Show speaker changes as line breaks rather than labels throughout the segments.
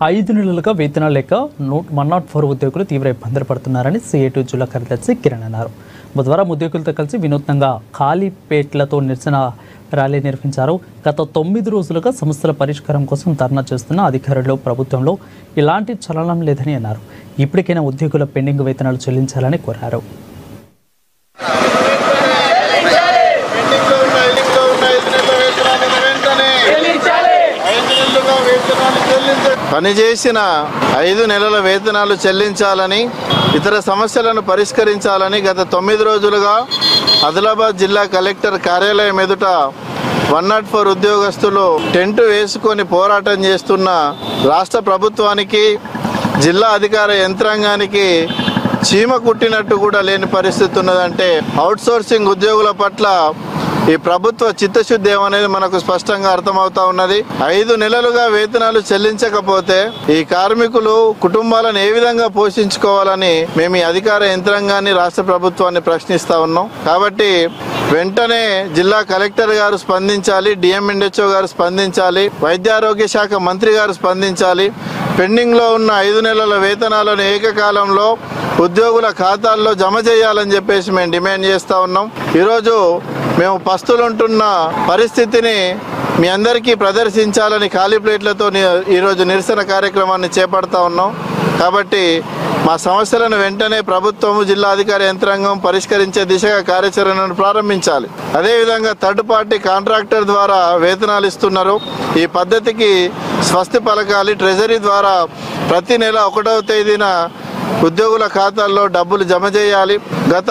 5 నెలలుగా వేతనాలు లేక 104 ఉద్యోగులు తీవ్ర ఇబ్బందులు పడుతున్నారని సిఐటి జిల్లా కార్యదర్శి కిరణ్ అన్నారు. బుధవారం ఉద్యోగులతో కలిసి వినూత్నంగా ఖాళీపేట్లతో నిరసన ర్యాలీ నిర్వహించారు. గత 9 రోజులుగా సమస్యల పరిష్కారం కోసం ధర్నా చేస్తున్న అధికారులు ప్రభుత్వంలో ఇలాంటి చలనం లేదని అన్నారు. ఇప్పటికైనా ఉద్యోగుల పెండింగ్ వేతనాలు చెల్లించాలని కోరారు.
పనిచేసిన 5 నెలల వేతనాలు చెల్లించాలని, ఇతర సమస్యలను పరిష్కరించాలని గత 9 రోజులుగా ఆదిలాబాద్ జిల్లా కలెక్టర్ కార్యాలయం ఎదుట 104 ఉద్యోగస్తులు టెంట్ వేసుకొని పోరాటం చేస్తున్న రాష్ట్ర ప్రభుత్వానికి, జిల్లా అధికార యంత్రాంగానికి చీమ కుట్టినట్టు కూడా లేని పరిస్థితి ఉన్నదంటే అవుట్సోర్సింగ్ ఉద్యోగుల పట్ల ఈ ప్రభుత్వ చిత్తశుద్ధి ఏమనేది మనకు స్పష్టంగా అర్థమవుతా ఉన్నది. 5 నెలలుగా వేతనాలు చెల్లించకపోతే ఈ కార్మికులు కుటుంబాలను ఏ విధంగా పోషించుకోవాలని మేము ఈ అధికార యంత్రాంగాన్ని, రాష్ట్ర ప్రభుత్వాన్ని ప్రశ్నిస్తా ఉన్నాం. కాబట్టి వెంటనే జిల్లా కలెక్టర్ గారు స్పందించాలి, డిఎంఎన్హెచ్ఓ గారు స్పందించాలి, వైద్యారోగ్య శాఖ మంత్రి గారు స్పందించాలి. పెండింగ్ లో ఉన్న 5 నెలల వేతనాలను ఏకకాలంలో ఉద్యోగుల ఖాతాల్లో జమ చేయాలని చెప్పేసి మేము డిమాండ్ చేస్తా ఉన్నాం. ఈరోజు మేము పస్తులుంటున్న పరిస్థితిని మీ అందరికీ ప్రదర్శించాలని ఖాళీ ప్లేట్లతో ఈరోజు నిరసన కార్యక్రమాన్ని చేపడతా ఉన్నాం. కాబట్టి మా సమస్యలను వెంటనే ప్రభుత్వము, జిల్లా అధికార యంత్రాంగం పరిష్కరించే దిశగా కార్యాచరణను ప్రారంభించాలి. అదేవిధంగా థర్డ్ పార్టీ కాంట్రాక్టర్ ద్వారా వేతనాలు ఇస్తున్నారు. ఈ పద్ధతికి స్వస్తి పలకాలి. ట్రెజరీ ద్వారా ప్రతి నెల 1వ తేదీన ఉద్యోగుల ఖాతాల్లో డబ్బులు జమ చేయాలి. గత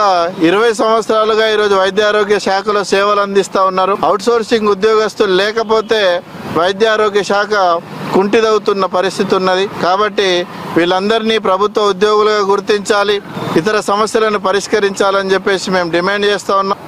20 సంవత్సరాలుగా ఈరోజు వైద్యారోగ్య శాఖలో సేవలు అందిస్తూ ఉన్నారు. అవుట్సోర్సింగ్ ఉద్యోగస్తులు లేకపోతే వైద్యారోగ్య శాఖ కుంటిదవుతున్న పరిస్థితి ఉన్నది. కాబట్టి వీళ్ళందరినీ ప్రభుత్వ ఉద్యోగులుగా గుర్తించాలి, ఇతర సమస్యలను పరిష్కరించాలని చెప్పేసి మేము డిమాండ్ చేస్తూ ఉన్నాం.